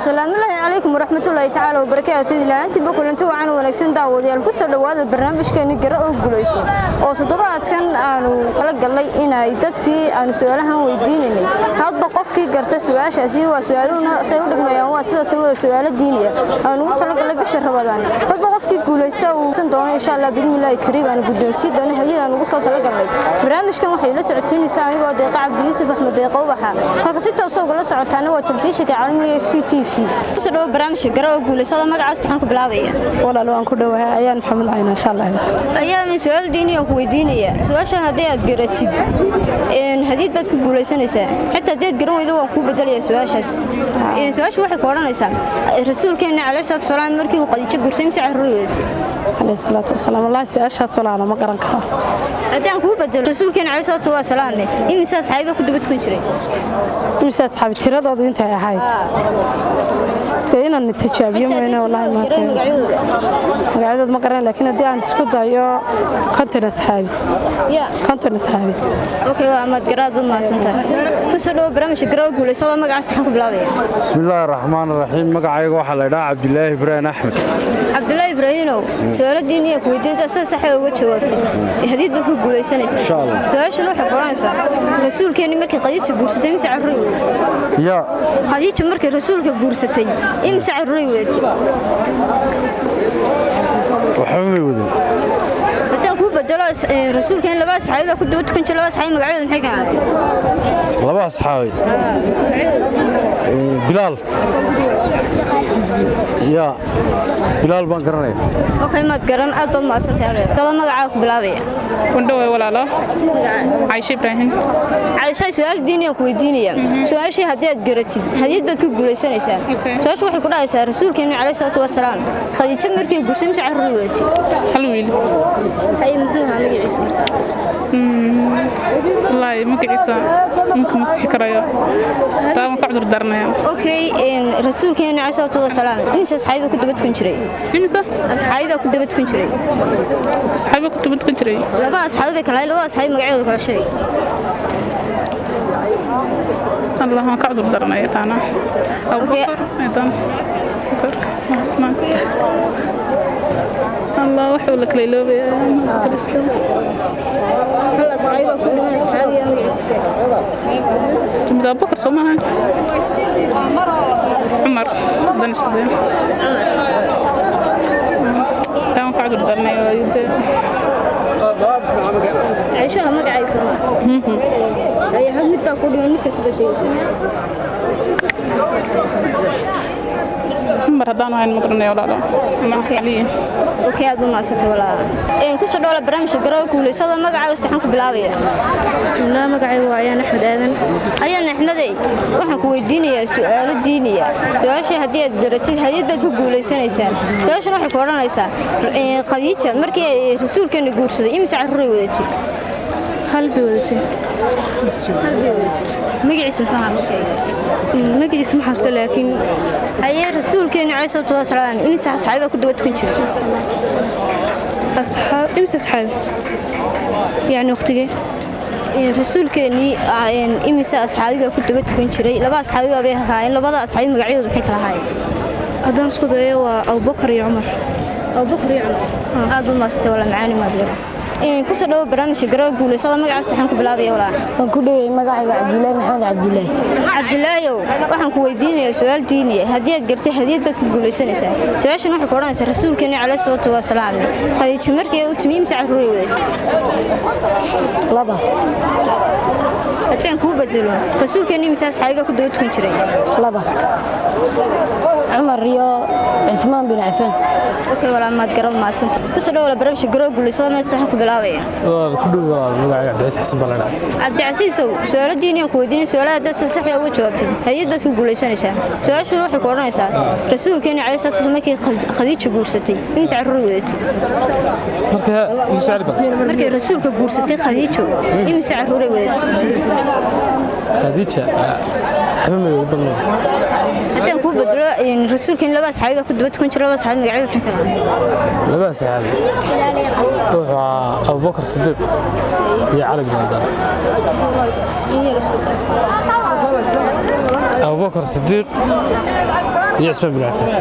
السلام عليكم ورحمة الله تعالى وبركاته. إلى أنت بكرة أنتوا عنا ونكسن دعوة القصة لوهذا البرنامج كان يقرأ وجلسوا. وصدقات كان أنا خلق الله إنا يدتكي أنا سؤالها ويدينني. هذا بقفك قرت سؤال شاسي وسؤالنا سيقولك ما يواسطة سؤال الدينية. أنا وطلق الله بشر رمضان. هذا بقفك جلسته وسندونا إن شاء الله بإذن الله كريم أنا قدوم سيد أنا حديث أنا قصة طلق الله. برنامج كان وحيد لسعتين ساعة ودقيقة عبد يوسف أحمد دقيقة وبحا. هذا ستة وصوق لسعتنا وتلفيش كعالمي FTTV. سلوا برامج قرأ وقولي صلا ما قعدت حنك بلاوية. ولا لو أنكو دوها أيام محمد عين إن شاء الله. أيام من سؤال ديني أو دينية سؤال شهادات قرأتي. إن حديث بدك تقولي سنة حتى ديت قرأوا يدوا أنكو بدل سؤال شاس. إن سؤال شو واحد قرأنا يسام. الرسول كان عليه الصلاة والسلام مركي وقد يشجر سمسع الرؤية. عليه الصلاة والسلام الله سؤال شاس ولا أنا ما قرأناها. أنت أنكو بدل الرسول كان عليه الصلاة والسلام. إمساس حبيبك كنت بتكون شري. إمساس حبيب ترى ضد أنت يا حاي. إن التجابية منه والله ما قاعد ما قرن لكن أدي عن سكوت يا كنت نسحابي كنت نسحابي أوكي وما تقرأ ما سنتر فسلوا برامج قرأ وقولي صلا ما قعدت حنك بلاوي بسم الله الرحمن الرحيم ما قاعد واحد لا عبد الله إبراهيم أحمد عبد الله إبراهيم سؤال الدينية كويدين تأسس صحيح وجهوتي حديث بس قولي سنة إن شاء الله سؤال شنو حفرانسا الرسول كان مركي قديش بورستي مسع الرؤية يا قديش مركي الرسول كبورستي إمسع الرؤية وحمي وذن بدلوا الرسول كان لباس حبيبه كنت بتكون لباس حبيب مقعد محي كان لباس صحابي بلال يا بلال بان قرنيه اوكي ما تقرن اد ما سنتي قال مقعك بلابيه وندوي ولا لا عايشه ابراهيم عايشه سؤال ديني او ويدينيه سؤال شيء hadii aad garatid hadii baad ku guuleysanaysaa taas waxay ku dhacaysaa rasuulkeena عليه الصلاه والسلام khadiija markii guursan jacaruweeti hal wiil hay muxuu ahaa magaciisa والله مقعيسة ممكن مسح كرايا تمام كعذر درنايا اوكي رسول كان عليه الصلاه والسلام امس اصحابي كنت بتكون شري امس اصحابي كنت بتكون شري اصحابي كنت بتكون شري لا اصحابي كلا لا اصحابي مقعود كل شيء الله ما كعذر درنايا تانا ابو بكر ايضا بكر عثمان الله وحول لك ليلو بالستو هلا صعيبه كل من اصحابي يا مجلس الشيخ تمد ابو بكر سومها عمر بن سعدين تمام قاعد درنا يا يد عيشه ما قاعد يسمع اي هل متى كل من كسب شيء عمر هدان هاي المقرنة ولا لا اوكي علي اوكي هذا ما ست ولا ان كسو دوله برامج قراء كوليسada magaca istaxan ku bilaabaya bismillaah magacaygu waa ayaan axmed aadan ayaan axmeday waxaan ku weydiinayaa su'aalo diiniya su'aasha hadii aad garatid hadii baad ku guuleysanaysaa su'aashan waxay ku oranaysaa khadiija markii ay rasuulkeena guursaday imsa carruur wadatay hal bi wadatay magaciisa maxaa magaciisa ma xasuusto laakiin ayay rasuulkeena عليه الصلاه والسلام imsa asxaabada ku dawad kun jiray أصحاب إمس أصحاب يعني أختي rasuulkeeni imisa asxaabiga ku daba tukan jiray laba asxaabiga bay ahaayeen labada asxaabi magacyadoodu maxay kala ahaayeen haddaan isku dayo waa Abu Bakar iyo Umar aad u maastay wala macaani maadgar ku soo dhaw barnaamijka garow guuleysada magacaas taxan ku bilaabay wala waan ku dhawey magacayga Cabdilaahi Maxamed Cabdilaahi waxaan ku weydiinayaa su'aal diini ah hadii aad gartay hadii baad ku guuleysanaysaa su'aashan waxay ku oranaysaa rasuulkeena عليه الصلاه والسلام khadiija markii uu timiim sacaruur wadatay laba haddaan ku bedelo rasuulkeena imisa asxaabiga ku dawad kun jiray laba Umar iyo Uthman bin Affan اوكي ولا ما تقرب ما سنت بس لو ولا برمش قرب قول لي صار ما يستحق بلاوي كله والله عبد العزيز حسن بلد عبد العزيز سؤال ديني كوديني سؤال دس صح او جوابتي هيد بس قول لي سنه سؤال شنو waxay qoranaysaa rasuulkeena عليه الصلاه والسلام markii khadiija guursatay inta carruur wadatay markii rasuulka guursatay khadiija imisa carruur wadatay khadiija حبيبي والله hadaan ku bedelo rasuulkeena laba asxaabiga ku dawad kun jiray laba asxaabi magacyadu maxay kala laba asxaabi waxa Abu Bakar Siddiq iyo Ali bin Abi Talib أبو بكر الصديق iyo cismaan bin cafaan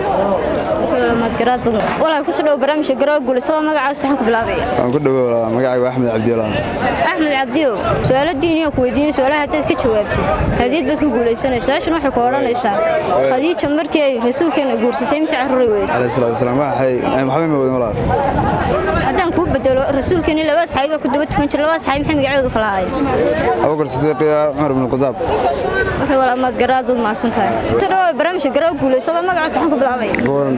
walaa ku soo dhaw barnaamijka garoo guuleysada magacaas waxaan ku bilaabaya waan ku dhawow magacaygu Axmed Cabdiwalaal Axmed Cabdiyo su'aalo diini ah ku weydiin su'aalaha dad ka jawaabtay hadii bad ku guuleysanaysaa shan waxay ku oranaysaa Khadiija markii ay rasuulkeena guursatay mise carruur weyd alayhi salaatu wasalaam waxay maxamed wadin walaal haddaan ku bedelo rasuulkeena laba saxiib ku daba tukan jiray laba saxiib maxay magacooda kala ahayd Abu Bakr Sidiq iyo Umar ibn Khadaab waxay wala ma garaad ma santahay tadoo barnaamijka garoo guuleysada magacaas waxaan ku bilaabaya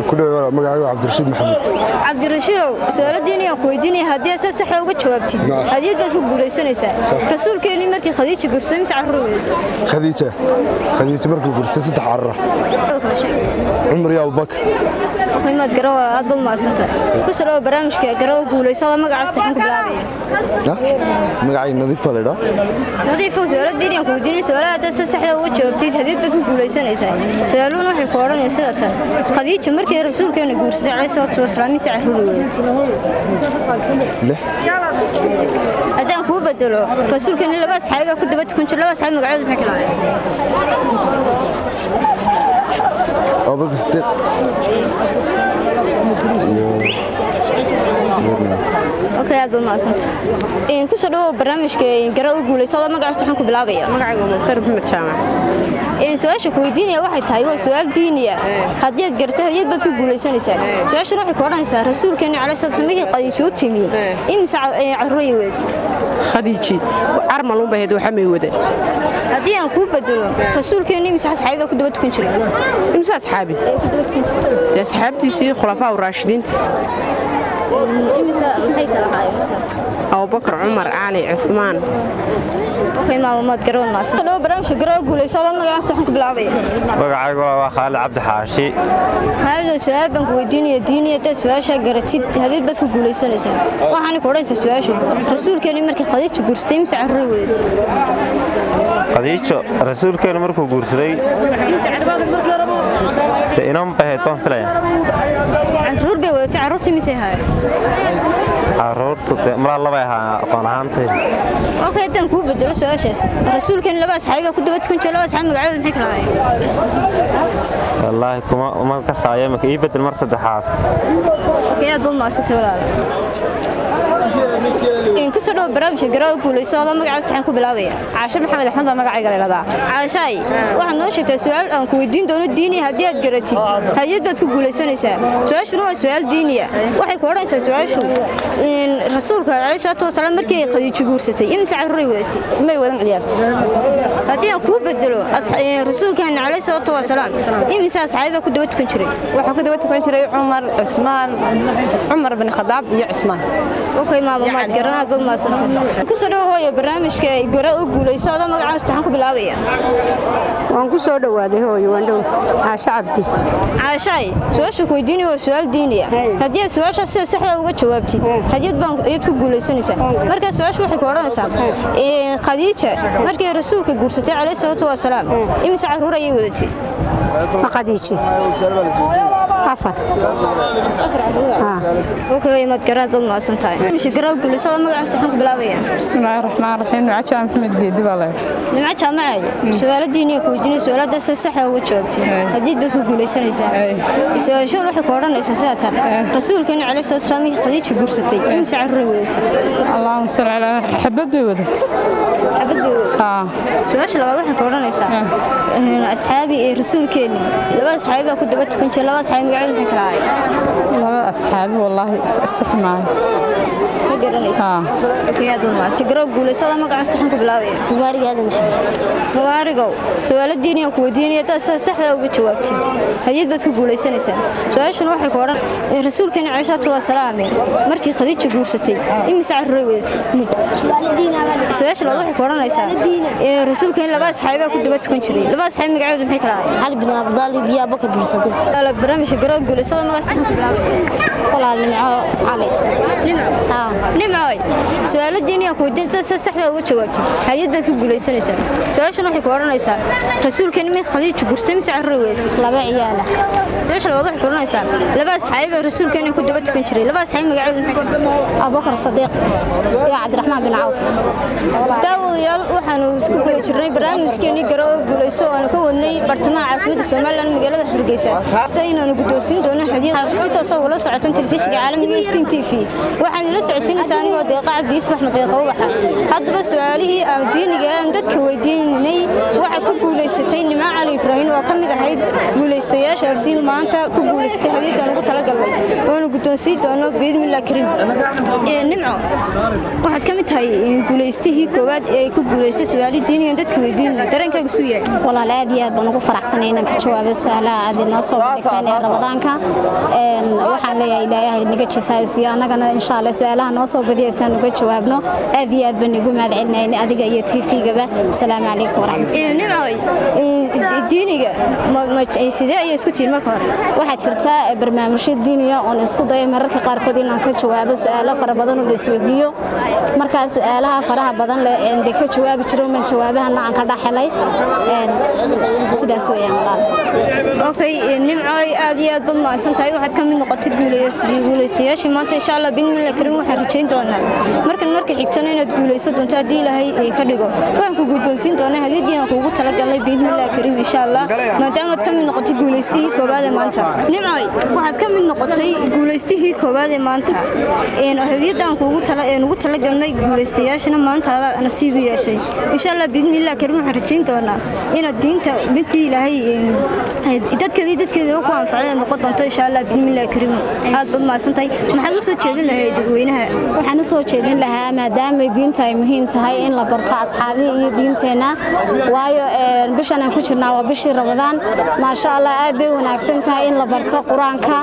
ku dhawow magacaygu Cabdirashiid Maxamed Cabdirashiid su'aalo diini ah ku weydiin hadii aad sax uga jawaabtid hadii bad ku guuleysanaysaa rasuulkeena markii Khadiija guursatay mise carruur weyd Khadiija markii guursatay saddex carruur Umar iyo Abu Bakr qiimad garoo aad bad ma santahay ku soo barnaamijka garoo guuleysada magacaas waxaan ku bilaabaya magacaygu Nadiif Faleeda Nadiif su'aalo diini ah ku weydiin su'aalaha dad sax uga jawaabtid hadii bad ku guuleysanaysaa su'aaluhu waxay ku oranaysaa sida tan Khadiija markii rasuulkeena guursatay alayhi salaatu wasalaam mise carruur weyd haddaan ku bedelo rasuulkeena laba saxiib ku daba tukan jiray laba saxiib magacooda maxay kala ahayd Abu Bakr Sidiq okay aad ma santahay ku soo dhaw barnaamijka garoo guuleysada magacaas waxaan ku bilaabaya magacaygu Mukhtar Maxamed Jaamac su'aasha ku weydiinaya waxay tahay waa su'aal diini ah hadii aad garto hadii bad ku guuleysanaysaa su'aashan waxay ku oranaysaa rasuulkeena alayhi salaatu wasalaam qadiisoo timi imsa carruur weyd Khadiiji armal u baahid waxa may wada hadii aan ku bedelo rasuulkeena imsa saxiib ku daba tukan jiray imsa saxaabi asxaabtiisii khulafaa raashidiinta imsa maxay kala ahaayeen Abu Bakr Umar Ali Uthman okay maamad garoon ma soo dhaw barnaamijka garoo guuleysada magacaas waxaan ku bilaabaya magacaygu waa Khalid Cabdi Xaashi Khalid su'aal baan ku weydiinaya diiniyada su'aasha garatid hadii bad ku guuleysanaysaa waxaan ku oranaysaa su'aashu rasuulkeena markii Khadiija guursatay mise carruur weyd Khadiija rasuulkeena markuu guursaday inaan bahayd baan filaya carruur bay wada carruurtii mise haay carruurtu mar laba ahaa aqoon ahaantay okay tan ku bedelo su'aashaas rasuulkeena laba saxiib ku daba tukan jiray laba saxiib magacooda maxay kala ahayd wallahi kuma ka saayay ma ii bedel mar saddexaad okay aad buu maasantay walaal ku soo dhaw barnaamijka garoo guuleysada magacaas waxaan ku bilaabaya Caasha Maxamed Axmed magacayga leeyahay Caashay waxaan noo sheegtay su'aal aan ku weydiin doono diini hadii aad garatid hadii bad ku guuleysanaysaa su'aashuna waa su'aal diini ah waxay ku oranaysaa su'aashu in rasuulka alayhi salaatu wasalaam markii Khadiija guursatay imsa carruur weyd may wadan ciyaar hadii aan ku bedelo rasuulkeena alayhi salaatu wasalaam imsa saxiib ku daba tukan jiray waxa ku daba tukan jiray Umar ibn Khadaab iyo Cismaan okay maamad garanaad bad ma santahay ku soo dhaw hooyo barnaamijka garoo guuleysada magacaas waxaan ku bilaabaya waan ku soo dhawaaday hooyo waan dhow Caasha Cabdi Caashay su'aasha ku weydiinay waa su'aal diini ah hadii su'aasha si sax ah uga jawaabtid hadii baan ku guuleysanaysaa marka su'aashu waxay ku oranaysaa Khadiija markii rasuulka guursatay alayhi salaatu wasalaam imsa carruur ayay wadatay Khadiija afar okay mad garaad bad ma santahay mish garoo guuleysada magacaas waxaan ku bilaabaya bismillaahir rahmaanir rahiim Caasha Maxamed Geedi baa nimca jaamacay su'aalo diini ku weydiinay su'aalaha si sax ah uga jawaabtid hadii bad ku guuleysanaysaa su'aashu waxay ku oranaysaa sida tan rasuulkeena alayhi salaatu wasalaam Khadiija guursatay imsa carruur weyd Allahumma salli ala xabad bay wadat su'aasha labaad waxay ku oranaysaa asxaabi ee rasuulkeena laba saxiib ku daba tukan jiray laba saxiib magacooda maxay kala ahayd laba asxaabi wallahi saxmaay garoo guuleysada magacaas waxaan ku bilaabaya mubaarigow su'aalo diini ah ku weydiinaya dad sax ah uga jawaabtid hadii bad ku guuleysanaysaa su'aashuna waxay ku oran rasuulkeena alayhi salaatu wasalaam markii Khadiija guursatay imsa carruur weyd su'aasha labaad waxay ku oranaysaa rasuulkeena laba saxiib ku daba tukan jiray laba saxiib magacooda maxay kala ahayd علي بن أبي طالب يا بكر بن صديق barnaamijka garo guuleysada magaca ku bilaabay walaal nimco cali nimco su'aaladeeni aan ku weydiinta saxda uga jawaabtay hay'ad baad ku guuleysanaysaa su'aashan waxay ku oranaysaa rasuulkeena ma khadiija guurtay mise carruweed laba ciyaala su'aasha labaad waxay ku oranaysaa laba asxaab rasuulkeena ku daba tukan jiray laba asxaab magacooda abubakar sadiiq iyo cabdiraxmaan bin cawf daawadayaal waxaanu isku guda jirnay barnaamijkeeni garo guuleyso oo aan ka wadnay bartamaha caasimada Soomaaliland magaalada Hargeysa saynaanu guddoonsiin doonaa hadiyad si toos ah ula socotaan telefishinka caalamiga Iftiin TV waxaan ila socodsiinaysaa anigoo deeqa cabdi Yuusuf Axmed deeqa waxa haddaba su'aalihii aan diiniga aan dadka weydiinay waxa ku guuleysatay Nimco Cali Ibraahin oo ka mid ahayd guuleystayaashaasi maanta ku guuleystay hadiyaddan ugu talagalay oo guddoonsiin doono bismillah karim Nimco waxaad ka mid tahay guuleystihii koowaad ee ku guuleystay su'aalihii diiniga dadka weydiinay dareenkaaga suu yahay walaal aad iyo aad baan ugu faraxsanahay inaan ka jawaabo su'aalaha aad inoo soo bandhigteen ee Ramadaanka waxaan leeyahay ilaahay naga jisaaysiyo annagana insha Allah su'aalaha noo soo badiyaysan uga jawaabno aad iyo aad baan ugu mahadcelinaynaa adiga iyo TV-gaba assalaamu calaykum waraxmatullaahi diiniga sidee ayay isku tihiin marka hore waxaa jirta barnaamijyo diiniga oo isku dayay mararka qaarkood inaan ka jawaabo su'aalo fara badan oo la isweydiiyo marka su'aalaha faraha badan leh ee ka jawaabi jiro man jawaabaha aan ka dhaxlay sidaas weeyaan walaal okay nimco aad iyo aad ma santahay waxaad ka mid noqotay guuleystayaashii maanta insha Allah bismillah karim waxaan rajayn doonaa marka xigtana inaad guuleyso doonto hadii Ilaahay ka dhigo waxaan ku guddoonsiin doonaa hadiyadii aan kuugu talagalay bismillah karim insha Allah maadaama aad ka mid noqotay guuleystihii koowaad ee maanta nimco waxaad ka mid noqotay guuleystihii koowaad ee maanta hadiyaddan kuugu talagalnay guuleystayaashina maanta nasiib yeeshay insha Allah bismillah karim waxaan rajayn doonaa inaad diinta bintii Ilaahay dadkeeda ku anfacay noqon doonto insha Allah bismillah karim aad bad ma santahay maxaad u soo jeedin lahayd dadweynaha waxaan u soo jeedin lahaa maadaama diinta ay muhiim tahay in la barto asxaabi iyo diinteena waayo bishan aan ku jirnaa waa bishii Ramadaan ma sha Allah aad bay wanaagsan tahay in la barto Quraanka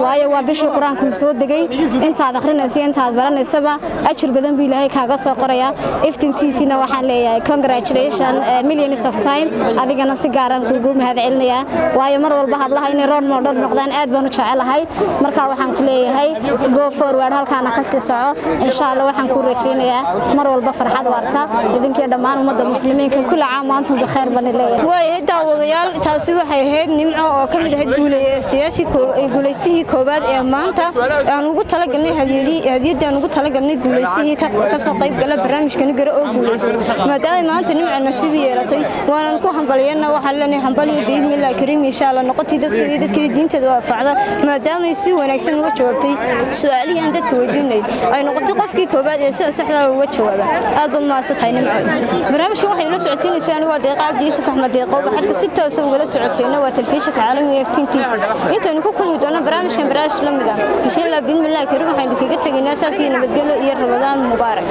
waayo waa bishii Quraanku soo degay intaad akhrinayso intaad baranaysaba ajir badan buu Ilaahay kaaga soo qoraya Iftiin TV-na waxaan leeyahay congratulations millions of time adigana si gaar ah kuugu mahadcelinayaa waayo mar walba hablaha inay role model noqdaan aad baan u jecelahay marka waxaan ku leeyahay go forward halkaana ka sii soco insha Allah waxaan ku rajaynayaa mar walba farxad waarta idinkii dhammaan ummadda muslimiinka kula caamaantu bixeer baan leeyahay way daawadayaal taasi waxay ahayd nimco oo ka mid ahayd guuleystihii koowaad ee maanta aan ugu talagalnay hadiyaddan ugu talagalnay guuleystihii ka soo qayb gala barnaamijkan garo oo guuleyso maadaama maanta nimco nasiib yeelatay waan ku hambalyeena waxaan leenahay hambaliyo bismillah karim insha Allah noqotay dadkii diinteeda waafaqda maadaama si wanaagsan uga jawaabtay su'aalihii aan dadka weydiinay ay noqotay qofkii koobaad ee sida saxda ah uga jawaaba aad baad maasatahay nimco barnaamijka waxay la socodsiinaysaa anigoo deeqa cabdi Yuusuf Axmed deeqa waxaad si toos ah uga socotayna waa telefishinka caalamiga Iftiin TV intaanu ku kulmi doona barnaamijkan la mid ah insha Allah bismillah karim waxaan idinkaga tagaynaa saasi nabadgelyo iyo Ramadaan mubaarak